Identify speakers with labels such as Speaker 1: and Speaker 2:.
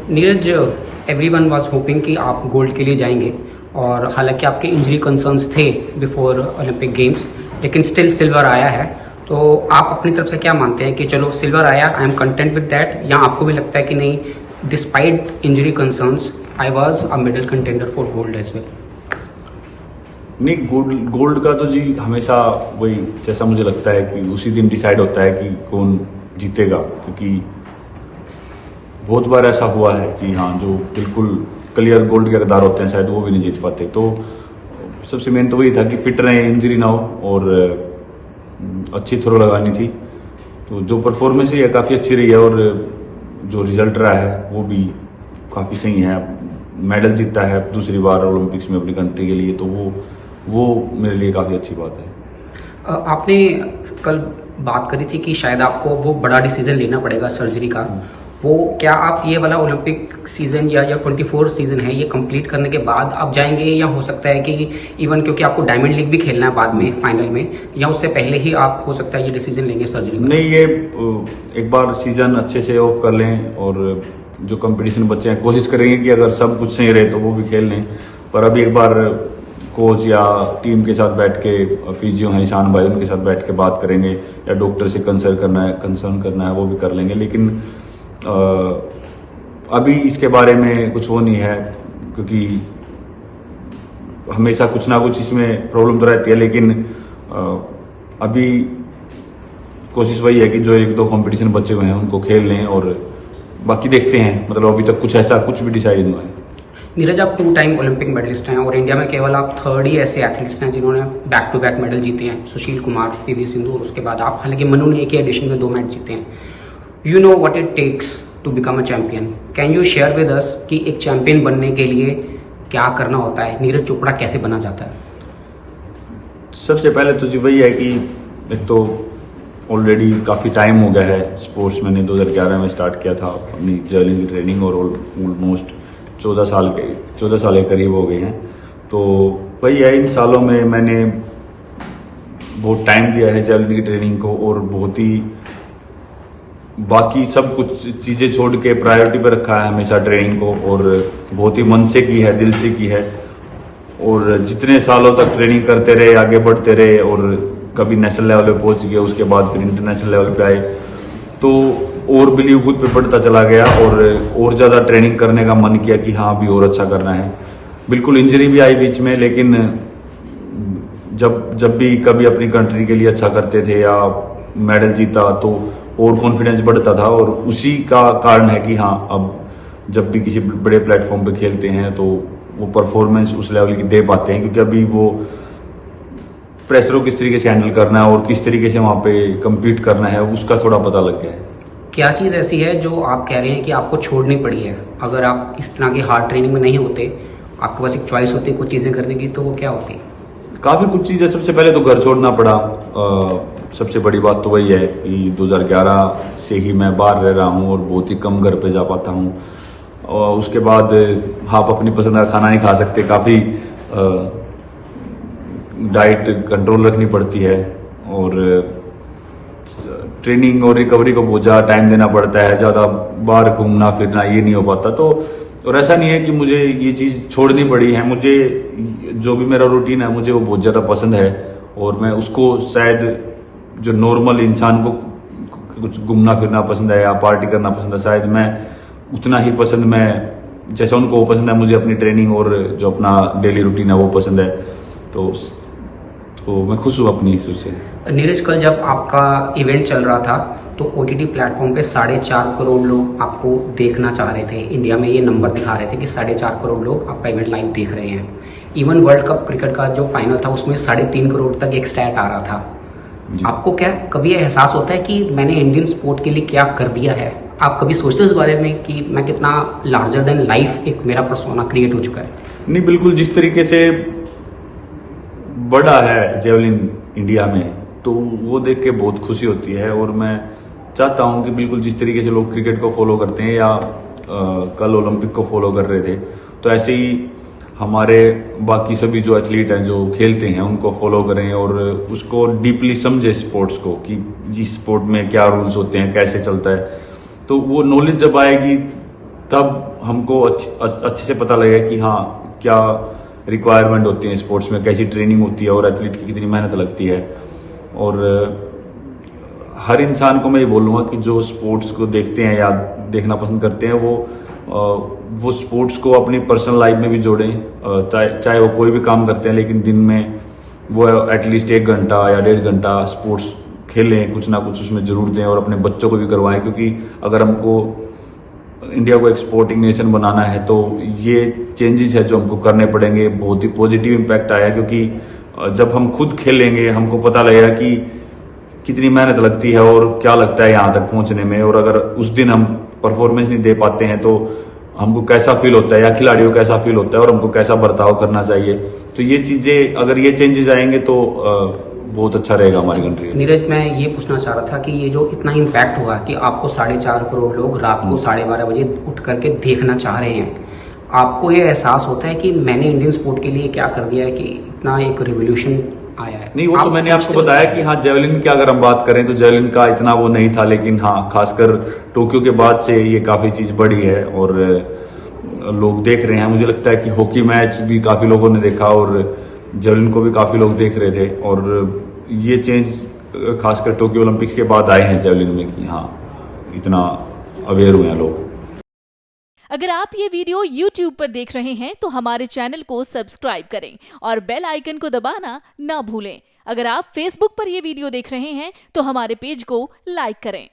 Speaker 1: Neeraj, everyone was hopping कि आप gold के लिए जाएंगे और हालांकि आपके इंजरी कंसर्न्स थे बिफोर ओलंपिक गेम्स, लेकिन स्टिल सिल्वर आया है। तो आप अपनी तरफ से क्या मानते हैं कि चलो सिल्वर आया, I am content with that, या आपको भी लगता है कि नहीं, despite injury concerns I was a medal contender for gold as well?
Speaker 2: नहीं, गोल्ड का तो जी हमेशा वही, जैसा मुझे लगता है कि उसी दिन डिसाइड होता है कि कौन जीतेगा, क्योंकि बहुत बार ऐसा हुआ है कि हाँ, जो बिल्कुल क्लियर गोल्ड के हकदार होते हैं शायद वो भी नहीं जीत पाते। तो सबसे मेन तो वही था कि फिट रहे, इंजरी ना हो और अच्छी थ्रो लगानी थी। तो जो परफॉर्मेंस रही है काफ़ी अच्छी रही है और जो रिजल्ट रहा है वो भी काफ़ी सही है। मेडल जीता है दूसरी बार ओलंपिक्स में अपनी कंट्री के लिए, तो वो मेरे लिए काफ़ी अच्छी बात है।
Speaker 1: आपने कल बात करी थी कि शायद आपको वो बड़ा डिसीजन लेना पड़ेगा सर्जरी का। वो क्या आप ये वाला ओलंपिक सीजन या 24 सीजन है, ये कंप्लीट करने के बाद आप जाएंगे, या हो सकता है कि इवन क्योंकि आपको डायमंड लीग भी खेलना है बाद में फाइनल में, या उससे पहले ही आप हो सकता है ये डिसीजन लेंगे सर्जरी का?
Speaker 2: नहीं, ये एक बार सीजन अच्छे से ऑफ कर लें और जो कंपटीशन बच्चे हैं कोशिश करेंगे कि अगर सब कुछ सही रहे तो वो भी खेल लें। पर अभी एक बार कोच या टीम के साथ बैठ के, फिजियो हैं ईशान भाई, उनके साथ बैठ के बात करेंगे, या डॉक्टर से कंसर्न करना है वो भी कर लेंगे। लेकिन अभी इसके बारे में कुछ वो नहीं है, क्योंकि हमेशा कुछ ना कुछ इसमें प्रॉब्लम तो रहती है। लेकिन अभी कोशिश वही है कि जो एक दो कंपटीशन बचे हुए हैं उनको खेल लें और बाकी देखते हैं। मतलब अभी तक कुछ भी डिसाइड नहीं हुआ है।
Speaker 1: नीरज, आप 2 टाइम ओलंपिक मेडलिस्ट हैं और इंडिया में केवल आप 3rd ही ऐसे एथलीट्स हैं जिन्होंने बैक टू बैक मेडल जीते हैं। सुशील कुमार, पीवी सिंधु, और उसके बाद आप। हालांकि मनु ने एक ही एडिशन में 2 मैच जीते हैं। You know what it takes to become a champion. Can you share with us कि एक चैंपियन बनने के लिए क्या करना होता है? नीरज चोपड़ा कैसे बना जाता है?
Speaker 2: सबसे पहले तो जी वही है कि एक तो ऑलरेडी काफ़ी टाइम हो गया है स्पोर्ट्स। मैंने 2011 में स्टार्ट किया था अपनी जर्नी की ट्रेनिंग और ऑलमोस्ट 14 साल के करीब हो गए हैं। तो वही है, इन सालों में मैंने बहुत टाइम दिया है जर्नी की ट्रेनिंग को और बहुत ही बाकी सब कुछ चीज़ें छोड़ के प्रायोरिटी पर रखा है हमेशा ट्रेनिंग को, और बहुत ही मन से की है, दिल से की है। और जितने सालों तक ट्रेनिंग करते रहे, आगे बढ़ते रहे और कभी नेशनल लेवल पे पहुंच गए, उसके बाद फिर इंटरनेशनल लेवल पे आए, तो और बिलीव खुद पे बढ़ता चला गया और ज़्यादा ट्रेनिंग करने का मन किया कि हाँ अभी और अच्छा करना है। बिल्कुल इंजरी भी आई बीच में, लेकिन जब भी कभी अपनी कंट्री के लिए अच्छा करते थे या मेडल जीता तो और कॉन्फिडेंस बढ़ता था। और उसी का कारण है कि हाँ, अब जब भी किसी बड़े प्लेटफॉर्म पे खेलते हैं तो वो परफॉर्मेंस उस लेवल की दे पाते हैं, क्योंकि अभी वो प्रेशर को किस तरीके से हैंडल करना है और किस तरीके से वहाँ पे कम्पीट करना है उसका थोड़ा पता लग गया है।
Speaker 1: क्या चीज़ ऐसी है जो आप कह रहे हैं कि आपको छोड़नी पड़ी है? अगर आप इस तरह की हार्ड ट्रेनिंग में नहीं होते, आपके पास एक चॉइस होती कुछ चीज़ें करने की, तो वो क्या होती?
Speaker 2: काफ़ी कुछ चीज़ें। सबसे पहले तो घर छोड़ना पड़ा। सबसे बड़ी बात तो वही है कि 2011 से ही मैं बाहर रह रहा हूँ और बहुत ही कम घर पे जा पाता हूँ। और उसके बाद आप अपनी पसंद का खाना नहीं खा सकते, काफ़ी डाइट कंट्रोल रखनी पड़ती है और ट्रेनिंग और रिकवरी को बहुत ज़्यादा टाइम देना पड़ता है। ज़्यादा बाहर घूमना फिरना ये नहीं हो पाता। तो और ऐसा नहीं है कि मुझे ये चीज़ छोड़नी पड़ी है, मुझे जो भी मेरा रूटीन है मुझे वो बहुत ज़्यादा पसंद है और मैं उसको शायद जो नॉर्मल इंसान को कुछ घूमना फिरना पसंद है या पार्टी करना पसंद है, शायद मैं उतना ही पसंद मैं जैसा उनको वो पसंद है, मुझे अपनी ट्रेनिंग और जो अपना डेली रूटीन है वो पसंद है। तो मैं खुश हूँ अपनी इस उससे।
Speaker 1: नीरज, कल जब आपका इवेंट चल रहा था तो OTT प्लेटफॉर्म पे 4.5 करोड़ लोग आपको देखना चाह रहे थे। इंडिया में ये नंबर दिखा रहे थे कि 4.5 करोड़ लोग आपका इवेंट लाइव देख रहे हैं। इवन वर्ल्ड कप क्रिकेट का जो फाइनल था उसमें 3.5 करोड़ तक एक स्टैट आ रहा था। आपको क्या कभी एहसास होता है कि मैंने इंडियन स्पोर्ट के लिए क्या कर दिया है? आप कभी सोचते हो इस बारे में कि मैं कितना लार्जर देन लाइफ एक मेरा पर्सोना क्रिएट हो चुका है?
Speaker 2: नहीं, बिल्कुल। जिस तरीके से बढ़ा है जेवलिन इंडिया में, तो वो देख के बहुत खुशी होती है। और मैं चाहता हूँ कि बिल्कुल जिस तरीके से लोग क्रिकेट को फॉलो करते हैं या कल ओलंपिक को फॉलो कर रहे थे, तो ऐसे ही हमारे बाकी सभी जो एथलीट हैं जो खेलते हैं उनको फॉलो करें और उसको डीपली समझे स्पोर्ट्स को, कि इस स्पोर्ट में क्या रूल्स होते हैं, कैसे चलता है। तो वो नॉलेज जब आएगी तब हमको अच्छे से पता लगेगा कि हाँ क्या रिक्वायरमेंट होती है स्पोर्ट्स में, कैसी ट्रेनिंग होती है और एथलीट की कितनी मेहनत लगती है। और हर इंसान को मैं ये बोलूँगा कि जो स्पोर्ट्स को देखते हैं या देखना पसंद करते हैं वो स्पोर्ट्स को अपनी पर्सनल लाइफ में भी जोड़ें। चाहे वो कोई भी काम करते हैं लेकिन दिन में वो एटलीस्ट 1 घंटा या 1.5 घंटा स्पोर्ट्स खेलें, कुछ ना कुछ उसमें जरूर दें और अपने बच्चों को भी करवाएं। क्योंकि अगर हमको इंडिया को एक स्पोर्टिंग नेशन बनाना है तो ये चेंजेस है जो हमको करने पड़ेंगे। बहुत ही पॉजिटिव इम्पैक्ट आया, क्योंकि जब हम खुद खेलेंगे हमको पता लगेगा कि कितनी मेहनत लगती है और क्या लगता है यहाँ तक पहुँचने में। और अगर उस दिन हम परफॉर्मेंस नहीं दे पाते हैं तो हमको कैसा फील होता है या खिलाड़ियों को कैसा फील होता है और हमको कैसा बर्ताव करना चाहिए। तो ये चीज़ें अगर ये चेंजेस आएंगे तो बहुत अच्छा रहेगा हमारी कंट्री में।
Speaker 1: नीरज, मैं ये पूछना चाह रहा था कि ये जो इतना इम्पैक्ट हुआ कि आपको 4.5 करोड़ लोग रात को 12:30 बजे उठ करके देखना चाह रहे हैं, आपको ये एहसास होता है कि मैंने इंडियन स्पोर्ट के लिए क्या कर दिया है कि इतना एक रिवोल्यूशन आया है?
Speaker 2: नहीं, वो तो मैंने आपको बताया कि हाँ जेवलिन की अगर हम बात करें तो जेवलिन का इतना वो नहीं था, लेकिन हाँ खासकर टोक्यो के बाद से ये काफ़ी चीज़ बढ़ी है और लोग देख रहे हैं। मुझे लगता है कि हॉकी मैच भी काफ़ी लोगों ने देखा और जेवलिन को भी काफ़ी लोग देख रहे थे। और ये चेंज खासकर टोक्यो ओलंपिक्स के बाद आए हैं जेवलिन में कि हाँ इतना अवेयर हुए हैं लोग।
Speaker 3: अगर आप ये वीडियो YouTube पर देख रहे हैं तो हमारे चैनल को सब्सक्राइब करें और बेल आइकन को दबाना ना भूलें। अगर आप Facebook पर ये वीडियो देख रहे हैं तो हमारे पेज को लाइक करें।